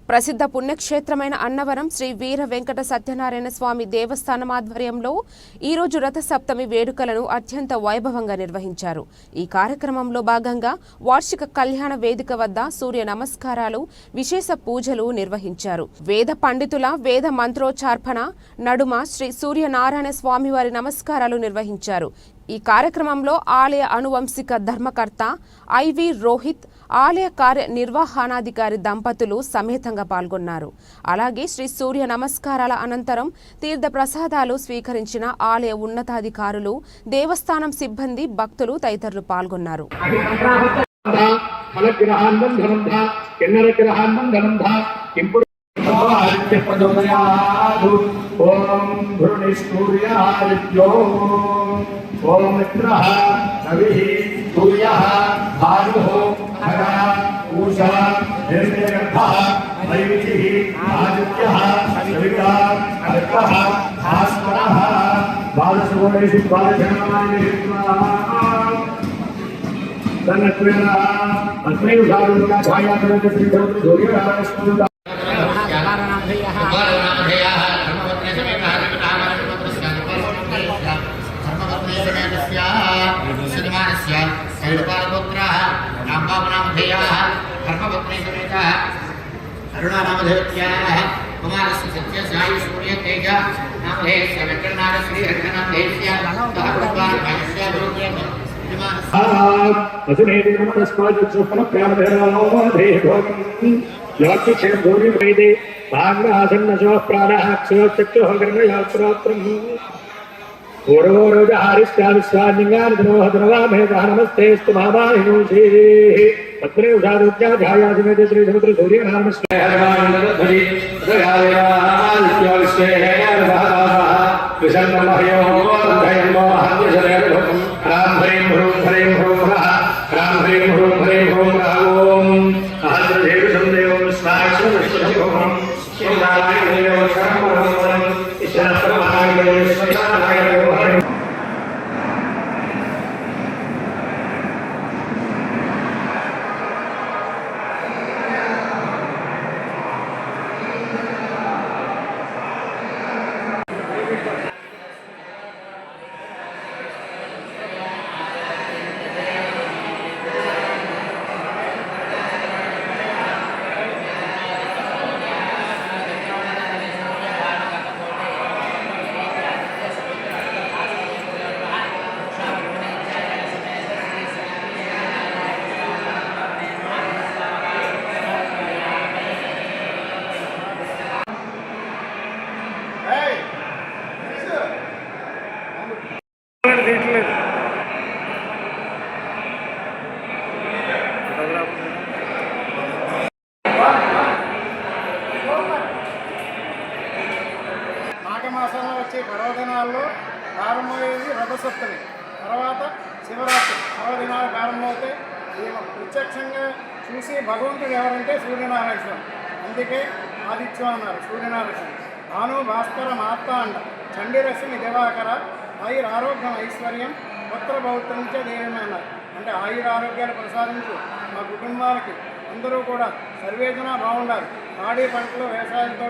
ప్రసిద్ధ పుణ్యక్షేత్రమైన అన్నవరం శ్రీ వీర వెంకట సత్యనారాయణ స్వామి దేవస్థానం ఆధ్వర్యంలో ఈరోజు రథసప్తమి వేడుకలను అత్యంత వైభవంగా నిర్వహించారు. ఈ కార్యక్రమంలో భాగంగా వార్షిక కళ్యాణ వేదిక వద్ద సూర్య నమస్కారాలు, విశేష పూజలు నిర్వహించారు. వేద పండితుల వేద మంత్రోచ్చార్పణ నడుమ శ్రీ సూర్యనారాయణ స్వామివారి నమస్కారాలు నిర్వహించారు. ఈ కార్యక్రమంలో ఆలయ అనువంశిక ధర్మకర్త ఐవి రోహిత్, ఆలయ కార్యనిర్వహణాధికారి దంపతులు సమేతంగా పాల్గొన్నారు. అలాగే శ్రీ సూర్య నమస్కారాల అనంతరం తీర్థ ప్రసాదాలు స్వీకరించిన ఆలయ ఉన్నతాధికారులు, దేవస్థానం సిబ్బంది, భక్తులు తదితరులు పాల్గొన్నారు. ओम मित्रः रविः सूर्यः भानुः खगः पूषा हिरण्यगर्भः मरीचिः आदित्यः सविता अर्कः भास्करः द्वादशगुणेषु द्वादशनामानि तन्नत्वेन तस्मै उदाहरणं छायातरस्य श्रीसूर्यः अरुणानामधेयत्याः कुमारस्य सत्यसायि सूर्यतेज नामधेयस्य वेङ्कटनाथश्री रङ्गनाथेयस्य भगवान्स्य गुरुदेव वसुनेति नमस्कारामधेयभोगं योग्यक्षेम भूरिवैदे भाग्नासन्नशोः प्राणः क्षयोचक्षुः गर्भयात्रोत्रम् पूर्वोरोजहारिष्टाविश्वालिङ्गानिधनोहधनवामेधः नमस्तेस्तु महामाहिनोषेः पत्रे उषारुद्या ध्यायासमेते श्रीसमुद्र सूर्यनारायणस्वामी राम हरिं ह्रूं हरिं ह्रूं रः राम हरिं ह्रूं हरिं ह्रूं रः ओम अहद्रदेव संदेवं स्वाक्षरस्वभवं श्रीनारायणदेव शरणं ईश्वरपरमात्मने श्रीनारायण మాఘమాసంలో వచ్చే పర్వదినాల్లో ప్రారంభమయ్యేది రథసప్తమి, తర్వాత శివరాత్రి పర్వదినాలు ప్రారంభమవుతాయి. ప్రత్యక్షంగా చూసి భగవంతుడు ఎవరంటే సూర్యనారాయణ స్వామి. అందుకే ఆదిత్యం అన్నారు సూర్యనారాయణ స్వామి. భాను భాస్కర మార్తాండ చండీరశ్మి దివాకర ఆయురారోగ్యం ఐశ్వర్యం పుత్ర బౌద్ధంచ దేవమే అన్నారు. అంటే ఆయురారోగ్యాలు ప్రసాదించు మా కుటుంబాలకి అందరూ కూడా సర్వేజన బాగుండాలి. పాడి పంటలు వ్యవసాయంతో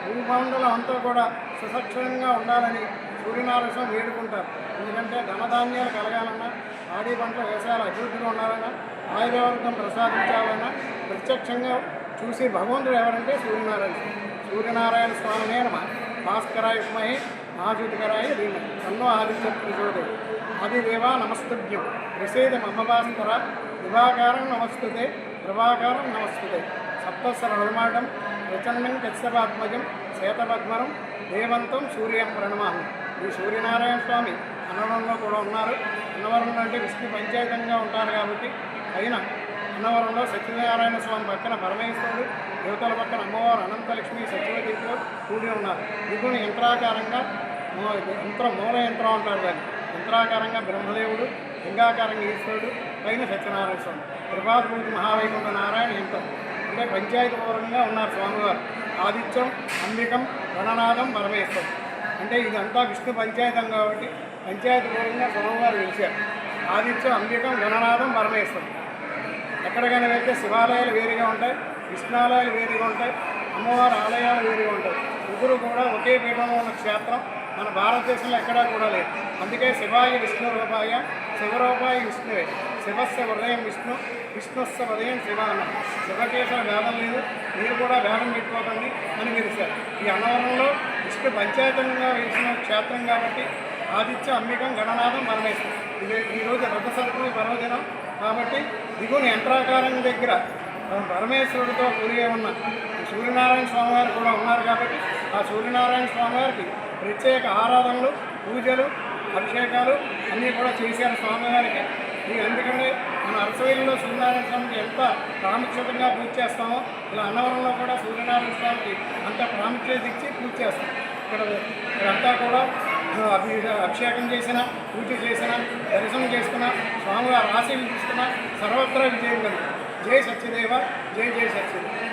భూమండలం అంతా కూడా సుసక్షణంగా ఉండాలని సూర్యనారాయణ స్వామి వేడుకుంటారు. ఎందుకంటే ధనధాన్యాలు కలగాలన్నా, పాడి పంటల వ్యవసాయాలు అభివృద్ధిగా ఉండాలన్నా, ఆయుర్వర్గం ప్రసాదించాలన్నా ప్రత్యక్షంగా చూసి భగవంతుడు ఎవరంటే సూర్యనారాయణ స్వామి. సూర్యనారాయణ స్వామినే నమః. భాస్కరాయ విద్మహే మహాజ్యోతికరాయ ధీమహి తన్నో ఆదిత్య ప్రచోదయాత్. ఆదిదేవా నమస్తుభ్యం ప్రసీద మమ భాస్కర దివాకారం నమస్తుతే ప్రభాకారం నమస్తుతే. సప్తస్ర హృమాటం ప్రచండం కశ్యపాత్మజం శ్వేతపద్మరం దేవంతం సూర్యం ప్రణమామి. ఈ సూర్యనారాయణ స్వామి అన్నవరంలో కూడా ఉన్నారు. అన్నవరం అంటే విష్ణు పంచాయతంగా ఉంటారు కాబట్టి పైన అన్నవరంలో సత్యనారాయణ స్వామి పక్కన పరమేశ్వరుడు, దేవతల పక్కన అమ్మవారు అనంతలక్ష్మి సత్యవతితో కూడి ఉన్నారు. దిగుని యంత్రాకారంగా మూల యంత్రం అంటారు దాన్ని. యంత్రాకారంగా బ్రహ్మదేవుడు, లింగాకారంగా ఈశ్వరుడు, పైన సత్యనారాయణ స్వామి. కృపాద్భూతి మహావైకుంఠ నారాయణ యంత్రం అంటే పంచాయతీ పూర్వంగా ఉన్నారు స్వామివారు. ఆదిత్యం, అంబికం, గణనాథం, పరమేశ్వరం. అంటే ఇదంతా విష్ణు పంచాయతం కాబట్టి పంచాయతీ పూర్వంగా స్వామివారు వెలిశారు. ఆదిత్యం, అంబికం, గణనాథం, పరమేశ్వరం. ఎక్కడికైనా వెళ్తే శివాలయాలు వేరుగా ఉంటాయి, విష్ణాలయాలు వేరుగా ఉంటాయి, అమ్మవారి ఆలయాలు వేరుగా ఉంటాయి. ముగ్గురు కూడా ఒకే పీఠంలో ఉన్న క్షేత్రం మన భారతదేశంలో ఎక్కడా కూడా లేదు. అందుకే శివాయ విష్ణు రూపాయ, శివరూపాయ విష్ణువే, శివస్య హృదయం విష్ణు, విష్ణుస్య హృదయం శివ అన్నారు. శివకేశవ భేదం లేదు, మీరు కూడా భేదం పెట్టుకోకండి అని పిలిచారు. ఈ అన్నవరంలో విష్ణు పంచాయతంగా వేసిన క్షేత్రం కాబట్టి ఆదిత్య అంబికం గణనాథం పరమేశ్వరం. ఈరోజు రథసప్తమి పర్వదినం కాబట్టి దిగుని యంత్రాకారం దగ్గర పరమేశ్వరుడితో కూడి ఉన్న సూర్యనారాయణ స్వామి వారు కూడా ఉన్నారు కాబట్టి ఆ సూర్యనారాయణ స్వామి వారికి ప్రత్యేక ఆరాధనలు, పూజలు, అభిషేకాలు అన్నీ కూడా చేశారు స్వామివారికి. ఎందుకంటే మన అరసవీలలో సూర్యనారాయణ స్వామికి ఎంత ప్రాముఖ్యతంగా పూజ చేస్తామో ఇలా అన్నవరంలో కూడా సూర్యనారాయణ స్వామికి అంత ప్రాముఖ్యత ఇచ్చి పూజ చేస్తాం. ఇక్కడంతా కూడా అభిషేకం చేసిన, పూజ చేసిన, దర్శనం చేసుకున్న, స్వామివారి ఆశీర్వదిస్తున్న, సర్వత్రా విజయం కలిగి. జై సత్యదేవ, జై జై సత్యదేవ.